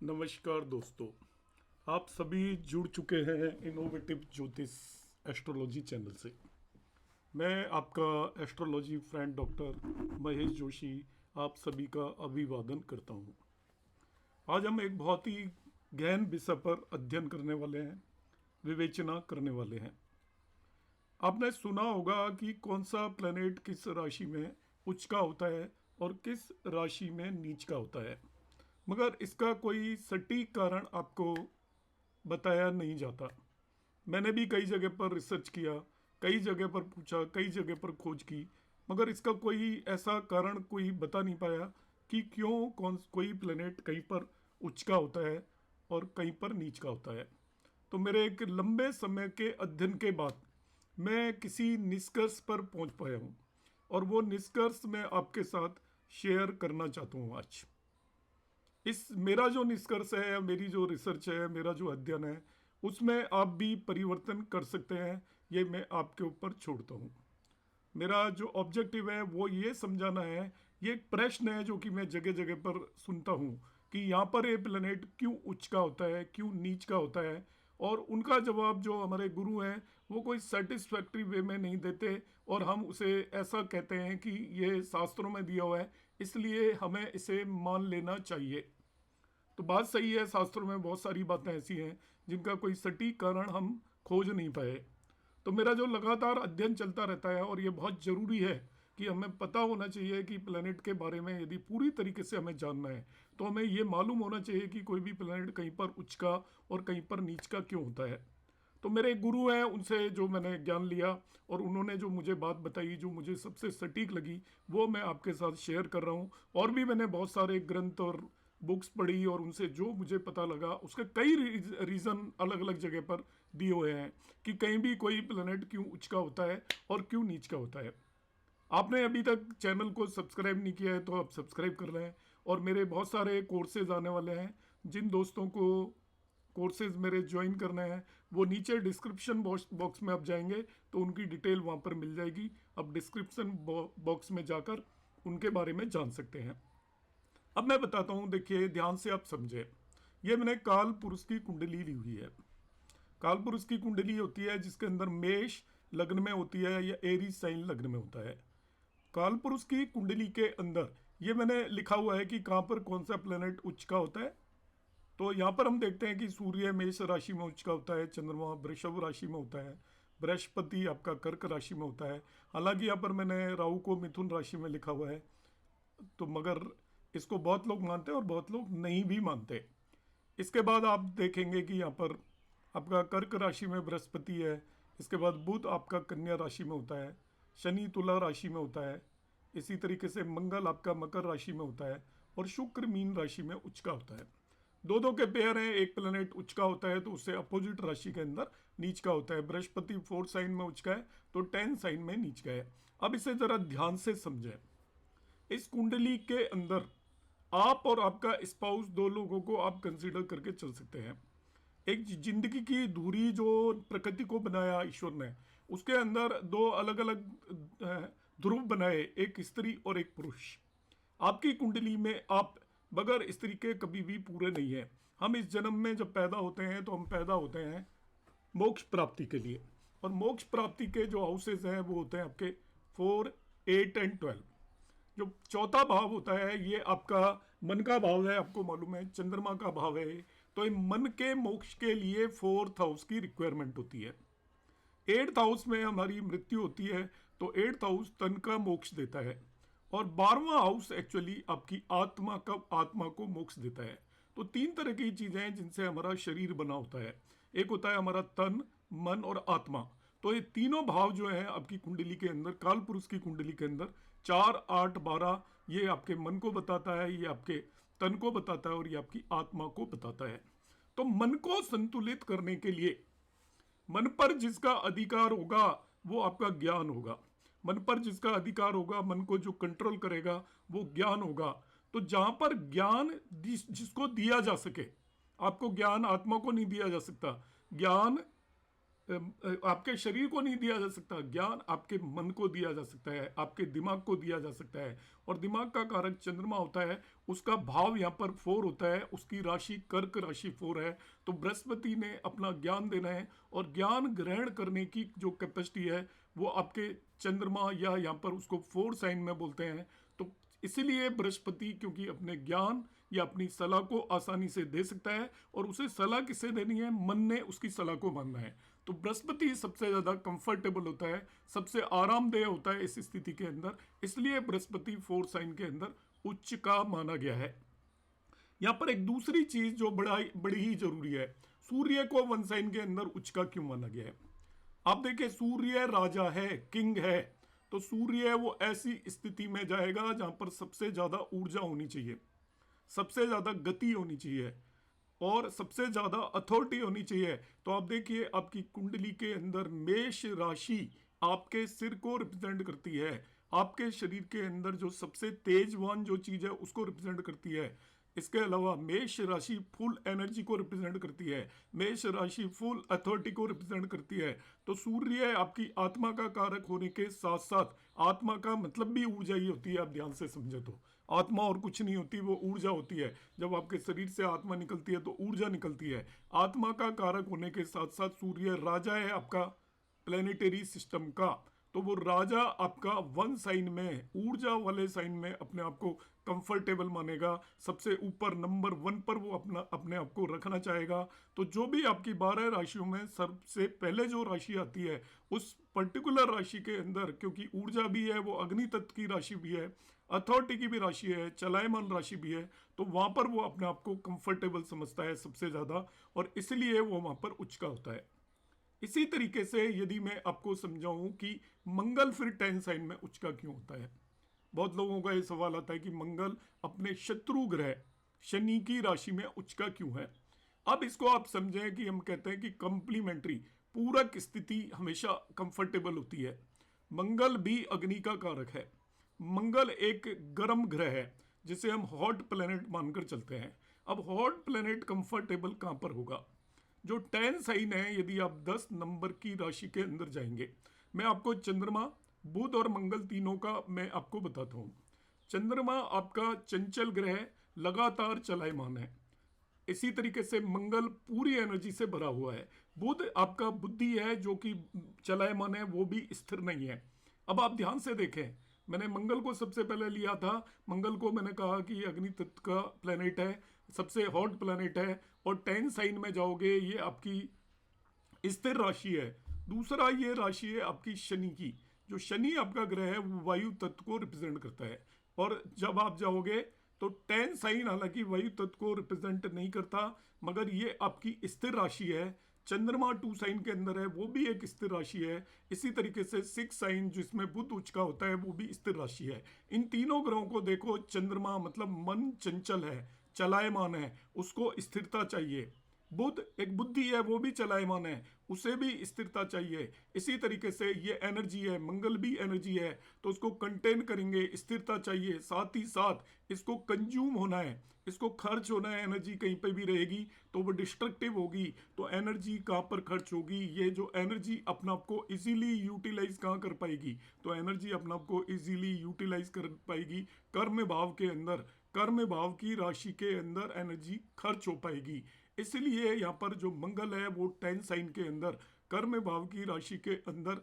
नमस्कार दोस्तों, आप सभी जुड़ चुके हैं इनोवेटिव ज्योतिष एस्ट्रोलॉजी चैनल से। मैं आपका astrology friend doctor Mahesh Joshi आप सभी का अभिवादन करता हूं। आज हम एक बहुत ही गहन विषय पर अध्ययन करने वाले हैं, विवेचना करने वाले हैं। आपने सुना होगा कि कौन सा प्लैनेट किस राशि में उच्च का होता है और किस राशि में नीच का होता है, मगर इसका कोई सटीक कारण आपको बताया नहीं जाता। मैंने भी कई जगह पर रिसर्च किया, कई जगह पर पूछा, कई जगह पर खोज की, मगर इसका कोई ऐसा कारण कोई बता नहीं पाया कि क्यों कोई प्लेनेट कहीं पर उच्च का होता है और कहीं पर नीच का होता है। तो मेरे एक लंबे समय के अध्ययन के बाद मैं किसी निष्कर्ष पर पहुंच पाया हूं, और वो निष्कर्ष मैं आपके साथ शेयर करना चाहता हूं आज। इस मेरा जो निष्कर्ष है, मेरी जो रिसर्च है, मेरा जो अध्ययन है, उसमें आप भी परिवर्तन कर सकते हैं, ये मैं आपके ऊपर छोड़ता हूँ। मेरा जो ऑब्जेक्टिव है वो ये समझाना है, ये एक प्रश्न है जो कि मैं जगह जगह पर सुनता हूँ कि यहाँ पर ये प्लेनेट क्यों उच्च का होता है, क्यों नीच का होता है, और उनका जवाब जो हमारे गुरु हैं वो कोई सेटिस्फैक्ट्री वे में नहीं देते, और हम उसे ऐसा कहते हैं कि ये शास्त्रों में दिया हुआ है इसलिए हमें इसे मान लेना चाहिए। तो बात सही है, शास्त्रों में बहुत सारी बातें ऐसी हैं जिनका कोई सटीक कारण हम खोज नहीं पाए। तो मेरा जो लगातार अध्ययन चलता रहता है, और ये बहुत ज़रूरी है कि हमें पता होना चाहिए कि प्लेनेट के बारे में यदि पूरी तरीके से हमें जानना है तो हमें ये मालूम होना चाहिए कि कोई भी प्लेनेट कहीं पर उच्च का और कहीं पर नीच का क्यों होता है। तो मेरे एक गुरु हैं, उनसे जो मैंने ज्ञान लिया और उन्होंने जो मुझे बात बताई, जो मुझे सबसे सटीक लगी, वो मैं आपके साथ शेयर कर रहा हूँ। और भी मैंने बहुत सारे ग्रंथ और बुक्स पढ़ी और उनसे जो मुझे पता लगा उसके कई रीज़न अलग अलग जगह पर दिए हुए हैं कि कहीं भी कोई प्लेनेट क्यों उच्च का होता है और क्यों नीच का होता है। आपने अभी तक चैनल को सब्सक्राइब नहीं किया है तो आप सब्सक्राइब कर लें। और मेरे बहुत सारे कोर्सेज आने वाले हैं, जिन दोस्तों को कोर्सेज मेरे ज्वाइन करने हैं वो नीचे डिस्क्रिप्शन बॉक्स में आप जाएंगे तो उनकी डिटेल वहाँ पर मिल जाएगी। आप डिस्क्रिप्शन बॉक्स में जाकर उनके बारे में जान सकते हैं। अब मैं बताता हूँ, देखिए ध्यान से आप समझे। ये मैंने काल पुरुष की कुंडली ली हुई है। काल पुरुष की कुंडली होती है जिसके अंदर मेष लग्न में होती है या एरीज साइन लग्न में होता है। काल पुरुष की कुंडली के अंदर ये मैंने लिखा हुआ है कि कहाँ पर कौन सा प्लेनेट उच्च का होता है। तो यहाँ पर हम देखते हैं कि सूर्य मेष राशि में उच्च का होता है, चंद्रमा वृषभ राशि में होता है, बृहस्पति आपका कर्क राशि में होता है। हालांकि यहाँ पर मैंने राहु को मिथुन राशि में लिखा हुआ है, तो मगर इसको बहुत लोग मानते हैं और बहुत लोग नहीं भी मानते। इसके बाद आप देखेंगे कि यहाँ पर आपका कर्क राशि में बृहस्पति है, इसके बाद बुध आपका कन्या राशि में होता है, शनि तुला राशि में होता है, इसी तरीके से मंगल आपका मकर राशि में होता है, और शुक्र मीन राशि में उच्च का होता है। दो दो के पेयर हैं, एक प्लेनेट उच्च का होता है तो उससे अपोजिट राशि के अंदर नीच का होता है। बृहस्पति 4th साइन में उच्च का है तो 10th साइन में नीच का है। अब इसे जरा ध्यान से समझें। इस कुंडली के अंदर आप और आपका स्पाउस दो लोगों को आप कंसीडर करके चल सकते हैं। एक जिंदगी की धुरी जो प्रकृति को बनाया ईश्वर ने, उसके अंदर दो अलग अलग ध्रुव बनाए, एक स्त्री और एक पुरुष। आपकी कुंडली में आप बगैर स्त्री के कभी भी पूरे नहीं है। हम इस जन्म में जब पैदा होते हैं तो हम पैदा होते हैं मोक्ष प्राप्ति के लिए, और मोक्ष प्राप्ति के जो हाउसेज हैं वो होते हैं आपके 4, 8 एंड 12। जो चौथा भाव होता है ये आपका मन का भाव है, आपको मालूम है चंद्रमा का भाव है। तो ये मन के मोक्ष के लिए 4th हाउस की रिक्वायरमेंट होती है। 8th हाउस में हमारी मृत्यु होती है तो 8th हाउस तन का मोक्ष देता है, और 12वां हाउस एक्चुअली आपकी आत्मा को मोक्ष देता है। तो 3 तरह की चीजें हैं जिनसे हमारा शरीर बना होता है। एक होता है हमारा तन, मन और आत्मा। तो ये तीनों भाव जो है आपकी कुंडली के अंदर, काल पुरुष की कुंडली के अंदर 4, 8, 12, ये आपके मन को बताता है, ये आपके तन को बताता है और ये आपकी आत्मा को बताता है। तो मन को संतुलित करने के लिए मन पर जिसका अधिकार होगा वो आपका ज्ञान होगा। मन पर जिसका अधिकार होगा, मन को जो कंट्रोल करेगा वो ज्ञान होगा। तो जहां पर ज्ञान जिसको दिया जा सके, आपको ज्ञान आत्मा को नहीं दिया जा सकता। ज्ञान आपके शरीर को नहीं दिया जा सकता, ज्ञान आपके मन को दिया जा सकता है, आपके दिमाग को दिया जा सकता है। और दिमाग का कारक चंद्रमा होता है, उसका भाव यहाँ पर 4 होता है, उसकी राशि कर्क राशि 4 है। तो बृहस्पति ने अपना ज्ञान देना है और ज्ञान ग्रहण करने की जो कैपेसिटी है वो आपके चंद्रमा या यहाँ पर उसको 4 साइन में बोलते हैं। तो इसीलिए बृहस्पति क्योंकि अपने ज्ञान या अपनी सलाह को आसानी से दे सकता है, और उसे सलाह किससे देनी है, मन ने उसकी सलाह को मानना है। तो बृहस्पति सबसे ज़्यादा कंफर्टेबल होता है, सबसे आरामदेह होता है इस स्थिति के अंदर, इसलिए बृहस्पति 4 साइन के अंदर उच्च का माना गया है। यहाँ पर एक दूसरी चीज जो बड़ी ही जरूरी है, सूर्य को 1 साइन के अंदर उच्च का क्यों माना गया है। आप देखिए सूर्य राजा है, किंग है, तो सूर्य वो ऐसी स्थिति में जाएगा जहां पर सबसे ज्यादा ऊर्जा होनी चाहिए, सबसे ज्यादा गति होनी चाहिए और सबसे ज्यादा अथॉरिटी होनी चाहिए। तो आप देखिए आपकी कुंडली के अंदर मेष राशि आपके सिर को रिप्रेजेंट करती है, आपके शरीर के अंदर जो सबसे तेजवान जो चीज है उसको रिप्रेजेंट करती है। इसके अलावा मेष राशि फुल एनर्जी को रिप्रेजेंट करती है, मेष राशि फुल अथॉरिटी को रिप्रेजेंट करती है। तो सूर्य आपकी आत्मा का कारक होने के साथ साथ, आत्मा का मतलब भी ऊर्जा ही होती है, आप ध्यान से समझे तो आत्मा और कुछ नहीं होती, वो ऊर्जा होती है। जब आपके शरीर से आत्मा निकलती है तो ऊर्जा निकलती है। आत्मा का कारक होने के साथ साथ सूर्य राजा है आपका प्लेनेटरी सिस्टम का। तो वो राजा आपका 1 साइन में, ऊर्जा वाले साइन में अपने आप को कंफर्टेबल मानेगा, सबसे ऊपर नंबर 1 पर वो अपने आप को रखना चाहेगा। तो जो भी आपकी 12 राशियों में सबसे पहले जो राशि आती है उस पर्टिकुलर राशि के अंदर, क्योंकि ऊर्जा भी है, वो अग्नि तत्व की राशि भी है, अथॉरिटी की भी राशि है, चलायमान राशि भी है, तो वहां पर वो अपने आप को कंफर्टेबल समझता है सबसे ज्यादा, और इसलिए वो वहां पर उच्च का होता है। इसी तरीके से यदि मैं आपको समझाऊं कि मंगल फिर 10 साइन में उच्च का क्यों होता है, बहुत लोगों का ये सवाल आता है कि मंगल अपने शत्रु ग्रह शनि की राशि में उच्च का क्यों है। अब इसको आप समझें कि हम कहते हैं कि कंप्लीमेंट्री, पूरक स्थिति हमेशा कंफर्टेबल होती है। मंगल भी अग्नि का कारक है, मंगल एक गर्म ग्रह है जिसे हम हॉट प्लेनेट मानकर चलते हैं। अब हॉट प्लेनेट कंफर्टेबल कहां पर होगा, जो 10 साइन है, यदि आप 10 नंबर की राशि के अंदर जाएंगे, मैं आपको चंद्रमा, बुध और मंगल तीनों का मैं आपको बताता हूं। चंद्रमा आपका चंचल ग्रह, लगातार चलायमान है। इसी तरीके से मंगल पूरी एनर्जी से भरा हुआ है। बुध आपका बुद्धि है जो कि चलायमान है, वो भी स्थिर नहीं है। अब आप ध्यान से देखें, मैंने मंगल को सबसे पहले लिया था, मंगल को मैंने कहा कि अग्नि तत्व का प्लेनेट है, सबसे हॉट प्लेनेट है, और 10 साइन में जाओगे ये आपकी स्थिर राशि है। दूसरा ये राशि है आपकी शनि की, जो शनि आपका ग्रह है वो वायु तत्व को रिप्रेजेंट करता है। और जब आप जाओगे तो 10 साइन हालांकि वायु तत्व को रिप्रेजेंट नहीं करता, मगर ये आपकी स्थिर राशि है। चंद्रमा 2 साइन के अंदर है, वो भी एक स्थिर राशि है। इसी तरीके से 6 साइन जिसमें बुध उच्च का होता है वो भी स्थिर राशि है। इन तीनों ग्रहों को देखो, चंद्रमा मतलब मन चंचल है, चलायमान है, उसको स्थिरता चाहिए। बुध एक बुद्धि है, वो भी चलायमान है, उसे भी स्थिरता चाहिए। इसी तरीके से ये एनर्जी है, मंगल भी एनर्जी है, तो उसको कंटेन करेंगे, स्थिरता चाहिए। साथ ही साथ इसको कंज्यूम होना है, इसको खर्च होना है। एनर्जी कहीं पे भी रहेगी तो वो डिस्ट्रक्टिव होगी, तो एनर्जी कहाँ पर खर्च होगी, ये जो एनर्जी अपने आप को इजीली यूटिलाइज कहाँ कर पाएगी, तो एनर्जी अपने आप को इजीली यूटिलाइज कर पाएगी कर्म भाव के अंदर, कर्म भाव की राशि के अंदर एनर्जी खर्च हो पाएगी। इसलिए यहाँ पर जो मंगल है वो 10 साइन के अंदर कर्म भाव की राशि के अंदर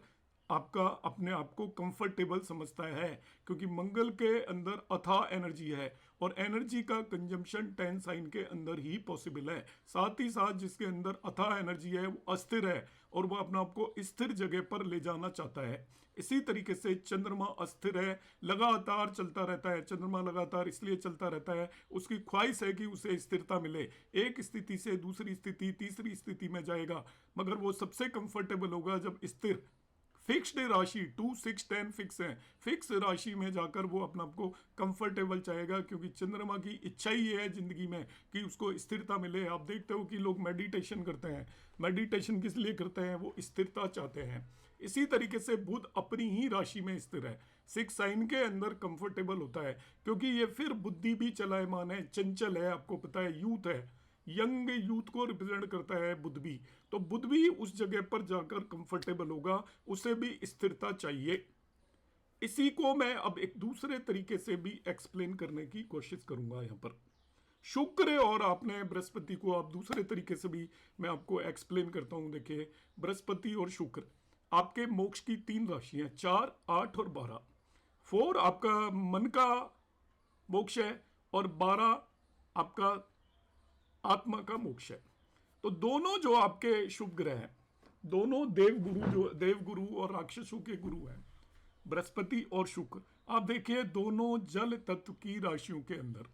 आपका अपने आप को कंफर्टेबल समझता है, क्योंकि मंगल के अंदर अथाह एनर्जी है और एनर्जी का कंजम्पशन 10 साइन के अंदर ही पॉसिबल है। साथ ही साथ जिसके अंदर अथाह एनर्जी है वो अस्थिर है और वो अपने आप को स्थिर जगह पर ले जाना चाहता है। इसी तरीके से चंद्रमा अस्थिर है, लगातार चलता रहता है। चंद्रमा लगातार इसलिए चलता रहता है, उसकी ख्वाहिश है कि उसे स्थिरता मिले, एक स्थिति से दूसरी स्थिति, तीसरी स्थिति में जाएगा, मगर वो सबसे कंफर्टेबल होगा जब स्थिर फिक्स्ड राशि 2 6 10 फिक्स है, फिक्स राशि में जाकर वो अपने आप को कंफर्टेबल चाहेगा, क्योंकि चंद्रमा की इच्छा ही है जिंदगी में कि उसको स्थिरता मिले। आप देखते हो कि लोग मेडिटेशन करते हैं, मेडिटेशन किस लिए करते हैं, वो स्थिरता चाहते हैं। इसी तरीके से बुध अपनी ही राशि में स्थिर है, 6 साइन के अंदर कंफर्टेबल होता है, क्योंकि ये फिर बुद्धि भी चलायमान है, चंचल है, आपको पता है यूथ है, यंग यूथ को रिप्रेजेंट करता है बुध भी। तो बुध भी उस जगह पर जाकर कंफर्टेबल होगा, उसे भी स्थिरता चाहिए। इसी को मैं अब एक दूसरे तरीके से भी एक्सप्लेन करने की कोशिश करूंगा यहाँ पर। शुक्र और आपने बृहस्पति को आप दूसरे तरीके से भी मैं आपको एक्सप्लेन करता हूं। देखिए, बृहस्पति और शुक्र आपके मोक्ष की 3 राशियां, 4, 8 और 12। 4 आपका मन का मोक्ष है और 12 आपका आत्मा का मोक्ष है। तो दोनों जो आपके शुभ ग्रह हैं, दोनों देवगुरु, जो देवगुरु और राक्षसों के गुरु हैं, बृहस्पति और शुक्र, आप देखिए दोनों जल तत्व की राशियों के अंदर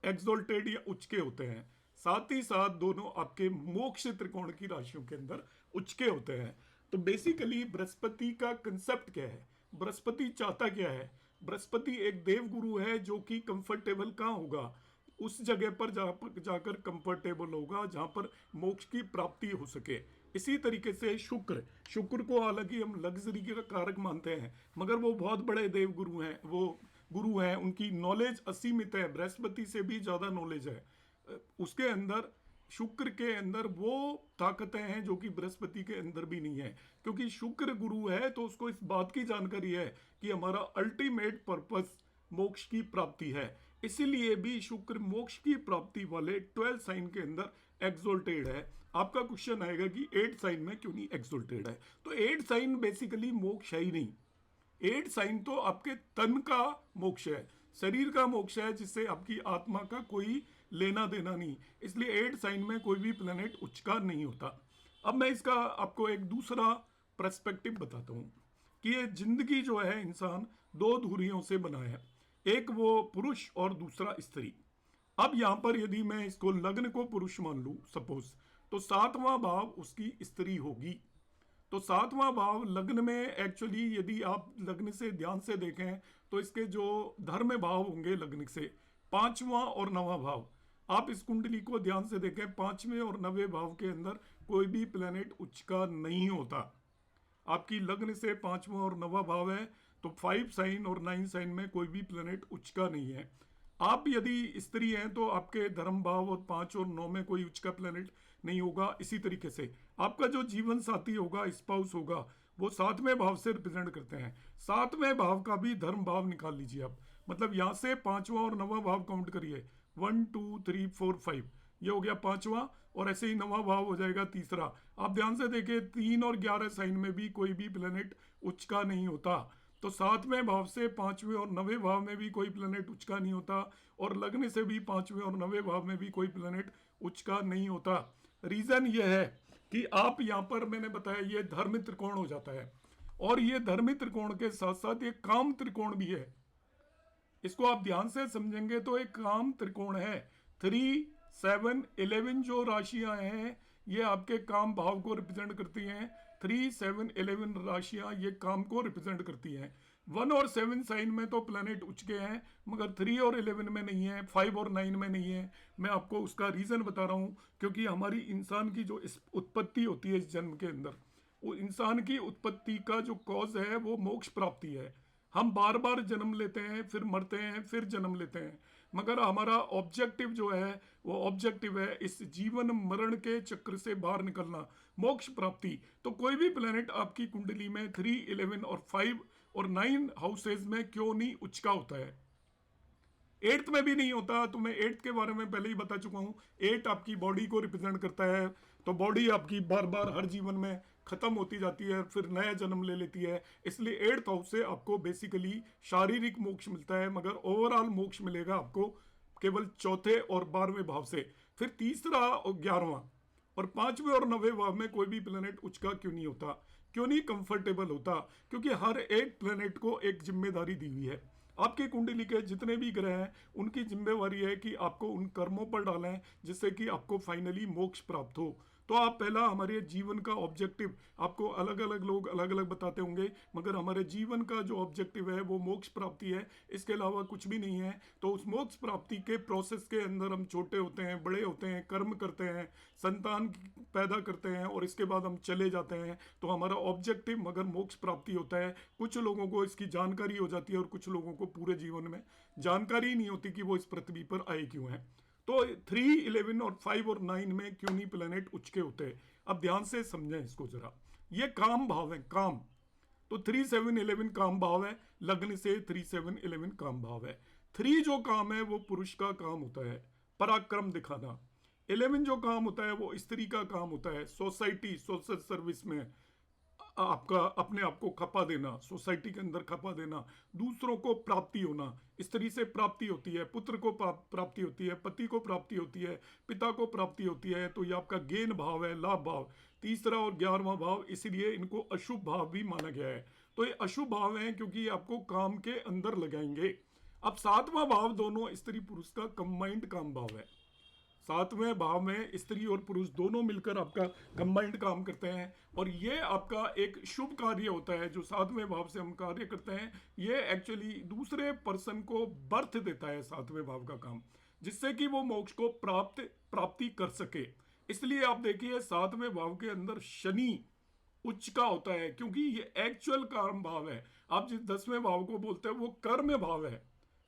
एक्सोल्टेड या उच्च के होते हैं। साथ ही साथ दोनों आपके मोक्ष त्रिकोण की राशियों के अंदर उच्च के होते हैं। तो बेसिकली बृहस्पति का कंसेप्ट क्या है, बृहस्पति चाहता क्या है? बृहस्पति एक देवगुरु है जो कि कंफर्टेबल कहाँ होगा? उस जगह पर जाकर कंफर्टेबल होगा जहां पर मोक्ष की प्राप्ति हो सके। इसी तरीके से शुक्र को हालांकि हम लग्जरी का कारक मानते हैं, मगर वो बहुत बड़े देवगुरु हैं, वो गुरु हैं, उनकी नॉलेज असीमित है, बृहस्पति से भी ज्यादा नॉलेज है उसके अंदर। शुक्र के अंदर वो ताकतें हैं जो कि बृहस्पति के अंदर भी नहीं है, क्योंकि शुक्र गुरु है तो उसको इस बात की जानकारी है कि हमारा अल्टीमेट पर्पस मोक्ष की प्राप्ति है। इसीलिए भी शुक्र मोक्ष की प्राप्ति वाले 12 साइन के अंदर एक्सोल्टेड है। आपका क्वेश्चन आएगा कि 8 साइन में क्यों नहीं एक्सोल्टेड है? तो 8 साइन बेसिकली मोक्ष है ही नहीं। 8 साइन तो आपके तन का मोक्ष है, शरीर का मोक्ष है, जिससे आपकी आत्मा का कोई लेना देना नहीं। इसलिए 8 साइन में कोई भी प्लेनेट उच्च का नहीं होता। अब मैं इसका आपको एक दूसरा पर्सपेक्टिव बताता हूं कि ये जिंदगी जो है इंसान 2 धुरियों से बना है, एक वो पुरुष और दूसरा स्त्री। अब यहां पर यदि मैं इसको लग्न को पुरुष मान लूं सपोज, तो 7वां भाव उसकी स्त्री होगी। तो 7वां भाव लग्न में एक्चुअली यदि आप लग्न से ध्यान से देखें तो इसके जो धर्म भाव होंगे लग्न से 5वां और 9वां भाव, आप इस कुंडली को ध्यान से देखें 5वें और 9वें भाव के अंदर कोई भी प्लेनेट उच्च का नहीं होता। आपकी लग्न से 5वां और 9वां भाव है तो 5 साइन और 9 साइन में कोई भी प्लेनेट उच्च का नहीं है। आप यदि स्त्री हैं तो आपके धर्म भाव और 5 और 9 में कोई उच्च का प्लेनेट नहीं होगा। इसी तरीके से आपका जो जीवन साथी होगा, स्पाउस होगा, वो 7वें भाव से रिप्रेजेंट करते हैं। 7वें भाव का भी धर्म भाव निकाल लीजिए आप, मतलब यहां से 5वां और 9वां भाव काउंट करिए, 1 2 3 4 5, ये हो गया 5वां, और ऐसे ही 9वां भाव हो जाएगा तीसरा। आप ध्यान से देखिए 3 और 11 साइन में भी कोई भी प्लेनेट उच्च का नहीं होता। तो 7वें भाव से 5वें और 9वें भाव में भी कोई प्लेनेट उच्च का नहीं होता, और लग्न से भी 5वें और 9वें भाव में भी कोई प्लेनेट उच्च का नहीं होता। रीजन ये है कि आप यहाँ पर मैंने बताया ये धर्म त्रिकोण हो जाता है, और ये धर्म त्रिकोण के साथ साथ ये काम त्रिकोण भी है। इसको आप ध्यान से समझेंगे तो एक काम त्रिकोण है। 3, 7, 11 जो राशियां हैं ये आपके काम भाव को रिप्रेजेंट करती हैं। 3, 7, 11 राशियां ये काम को रिप्रेजेंट करती हैं। 1 और 7 साइन में तो प्लेनेट उच्च के हैं, मगर 3 और 11 में नहीं है, 5 और 9 में नहीं है। मैं आपको उसका रीजन बता रहा हूँ, क्योंकि हमारी इंसान की जो उत्पत्ति होती है इस जन्म के अंदर, वो इंसान की उत्पत्ति का जो कॉज है वो मोक्ष प्राप्ति है। हम बार बार जन्म लेते हैं, फिर मरते हैं, फिर जन्म लेते हैं, मगर हमारा ऑब्जेक्टिव जो है वो ऑब्जेक्टिव है इस जीवन मरण के चक्र से बाहर निकलना, मोक्ष प्राप्ति। तो कोई भी प्लेनेट आपकी कुंडली में 3, 11 और 5 और 9 हाउसेज में क्यों नहीं उच्च का होता है? 8th में भी नहीं होता। तो मैं 8th के बारे में पहले ही बता चुका हूँ। 8 आपकी बॉडी को रिप्रेजेंट करता है, तो बॉडी आपकी बार बार हर जीवन में खत्म होती जाती है, फिर नया जन्म ले लेती है। इसलिए 8th हाउस से आपको बेसिकली शारीरिक मोक्ष मिलता है, मगर ओवरऑल मोक्ष मिलेगा आपको केवल 4थे और 12वें भाव से। फिर तीसरा और 11वां और 5वें और 9वें भाव में कोई भी प्लेनेट उच्च का क्यों नहीं होता, क्यों नहीं कंफर्टेबल होता? क्योंकि हर एक प्लेनेट को एक जिम्मेदारी दी हुई है। आपके कुंडली के जितने भी ग्रह हैं उनकी जिम्मेवारी है कि आपको उन कर्मों पर डालें जिससे कि आपको फाइनली मोक्ष प्राप्त हो। तो आप पहला हमारे जीवन का ऑब्जेक्टिव, आपको अलग अलग लोग अलग अलग बताते होंगे, मगर हमारे जीवन का जो ऑब्जेक्टिव है वो मोक्ष प्राप्ति है, इसके अलावा कुछ भी नहीं है। तो उस मोक्ष प्राप्ति के प्रोसेस के अंदर हम छोटे होते हैं, बड़े होते हैं, कर्म करते हैं, संतान पैदा करते हैं, और इसके बाद हम चले जाते हैं। तो हमारा ऑब्जेक्टिव मगर मोक्ष प्राप्ति होता है। कुछ लोगों को इसकी जानकारी हो जाती है और कुछ लोगों को पूरे जीवन में जानकारी नहीं होती कि वो इस पृथ्वी पर आए क्यों हैं। तो 3, 11 और 5 और 9 में क्यों नहीं प्लेनेट उच्च के होते हैं? अब ध्यान से समझें इसको जरा। ये काम भाव है, काम। तो 3, 7, 11 काम भाव है, लग्न से 3, 7, 11 काम भाव है। 3 जो काम है वो पुरुष का काम होता है, पराक्रम दिखाना। 11 जो काम होता है वो स्त्री का काम होता है, सोसाइटी, सोशल सर्विस में आपका अपने आप को खपा देना, सोसाइटी के अंदर खपा देना, दूसरों को प्राप्ति होना। स्त्री से प्राप्ति होती है, पुत्र को प्राप्ति होती है, पति को प्राप्ति होती है, पिता को प्राप्ति होती है। तो ये आपका गेन भाव है, लाभ भाव। तीसरा और 11वां भाव, इसलिए इनको अशुभ भाव भी माना गया है। तो ये अशुभ भाव है क्योंकि ये आपको काम के अंदर लगाएंगे। अब 7वां भाव दोनों स्त्री पुरुष का कंबाइंड काम भाव है। 7वें भाव में स्त्री और पुरुष दोनों मिलकर आपका कंबाइंड काम करते हैं, और ये आपका एक शुभ कार्य होता है जो 7वें भाव से हम कार्य करते हैं। ये एक्चुअली दूसरे पर्सन को बर्थ देता है 7वें भाव का काम, जिससे कि वो मोक्ष को प्राप्ति कर सके। इसलिए आप देखिए 7वें भाव के अंदर शनि उच्च का होता है, क्योंकि ये एक्चुअल कर्म भाव है। आप जिस 10वें भाव को बोलते हैं वो कर्म भाव है,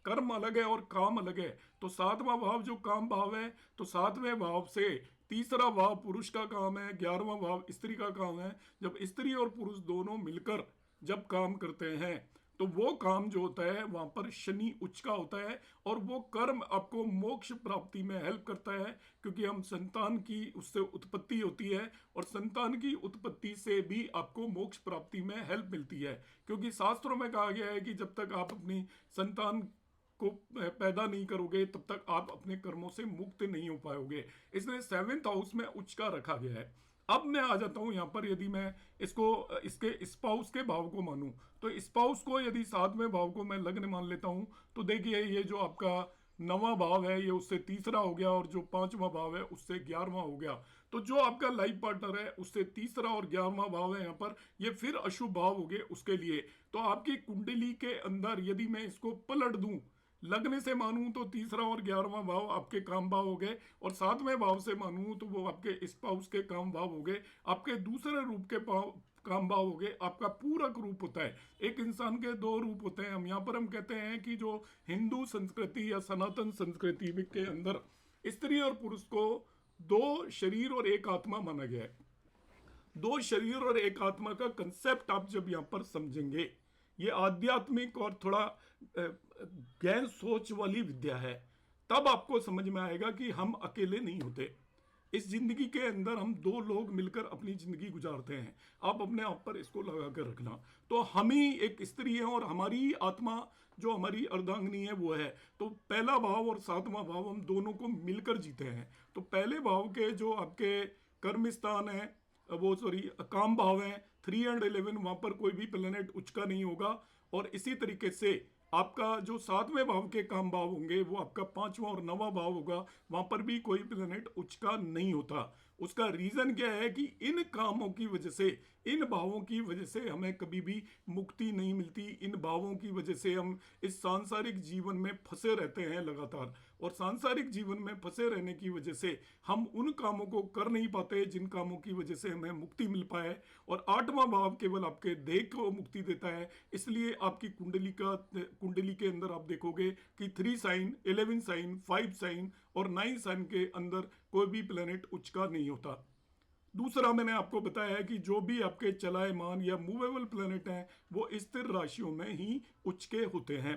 कर्म अलग है और काम अलग है। तो 7वां भाव जो काम भाव है, तो 7वें भाव से तीसरा भाव पुरुष का काम है, 11वां भाव स्त्री का काम है। जब स्त्री और पुरुष दोनों मिलकर जब काम करते हैं तो वो काम जो होता है वहां पर शनि उच्च का होता है, और वो कर्म आपको मोक्ष प्राप्ति में हेल्प करता है, क्योंकि हम संतान की उससे उत्पत्ति होती है, और संतान की उत्पत्ति से भी आपको मोक्ष प्राप्ति में हेल्प मिलती है। क्योंकि शास्त्रों में कहा गया है कि जब तक आप अपनी संतान को पैदा नहीं करोगे तब तक आप अपने कर्मों से मुक्त नहीं हो पाओगे। इसलिए 7th हाउस में उच्च का रखा गया है। अब मैं आ जाता हूं यहाँ पर, यदि मैं इसको इसके स्पाउस के भाव को मानूं, तो स्पाउस को यदि 7वें भाव को मैं लग्न मान लेता हूं, तो देखिए ये जो आपका 9वां भाव है ये उससे तीसरा हो गया, और जो 5वां भाव है उससे 11वां हो गया। तो जो आपका लाइफ पार्टनर है उससे तीसरा और 11वां भाव है यहाँ पर, ये फिर अशुभ भाव हो गए उसके लिए। तो आपकी कुंडली के अंदर यदि मैं इसको पलट दूं, लग्न से मानूं तो तीसरा और 11वां भाव आपके काम भाव हो गए, और 7वें भाव से मानूं तो वो आपके स्पाउस के काम भाव हो गए, आपके दूसरे रूप के काम भाव हो गए। आपका पूरक रूप होता है, एक इंसान के 2 रूप होते हैं। हम यहाँ पर हम कहते हैं कि जो हिंदू संस्कृति या सनातन संस्कृति के अंदर स्त्री और पुरुष को 2 शरीर और 1 आत्मा माना गया है। 2 शरीर और 1 आत्मा का कंसेप्ट आप जब यहाँ पर समझेंगे, ये आध्यात्मिक और थोड़ा गहन सोच वाली विद्या है, तब आपको समझ में आएगा कि हम अकेले नहीं होते। इस जिंदगी के अंदर हम 2 लोग मिलकर अपनी जिंदगी गुजारते हैं। आप अपने आप पर इसको लगा कर रखना। तो हम ही एक स्त्री है और हमारी आत्मा जो हमारी अर्धांगिनी है वो है। तो पहला भाव और 7वां भाव हम दोनों को मिलकर जीते हैं। तो पहले भाव के जो आपके कर्म स्थान है, वो सॉरी काम भाव है 3 एंड 11, वहां पर कोई भी प्लेनेट उच्च का नहीं होगा। और इसी तरीके से आपका जो 7वें भाव के काम भाव होंगे वो आपका 5वां और 9वां भाव होगा, वहां पर भी कोई प्लेनेट उच्च का नहीं होता। उसका रीजन क्या है कि इन कामों की वजह से, इन भावों की वजह से हमें कभी भी मुक्ति नहीं मिलती। इन भावों की वजह से हम इस सांसारिक जीवन में फंसे रहते हैं लगातार, और सांसारिक जीवन में फंसे रहने की वजह से हम उन कामों को कर नहीं पाते जिन कामों की वजह से हमें मुक्ति मिल पाए। और 8वां भाव केवल आपके देह को मुक्ति देता है। इसलिए आपकी कुंडली के अंदर आप देखोगे कि 3 साइन, 11 साइन, 5 साइन और 9 साइन के अंदर कोई भी प्लेनेट उच्च का नहीं होता। दूसरा मैंने आपको बताया है कि जो भी आपके चलायमान या मूवेबल प्लेनेट हैं वो स्थिर राशियों में ही उच्च के होते हैं।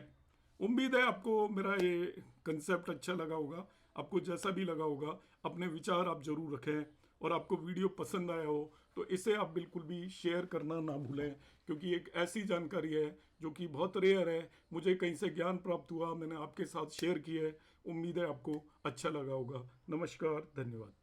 उम्मीद है आपको मेरा ये कंसेप्ट अच्छा लगा होगा। आपको जैसा भी लगा होगा अपने विचार आप जरूर रखें, और आपको वीडियो पसंद आया हो तो इसे आप बिल्कुल भी शेयर करना ना भूलें, क्योंकि एक ऐसी जानकारी है जो कि बहुत रेयर है। मुझे कहीं से ज्ञान प्राप्त हुआ, मैंने आपके साथ शेयर किया है। उम्मीद है आपको अच्छा लगा होगा। नमस्कार, धन्यवाद।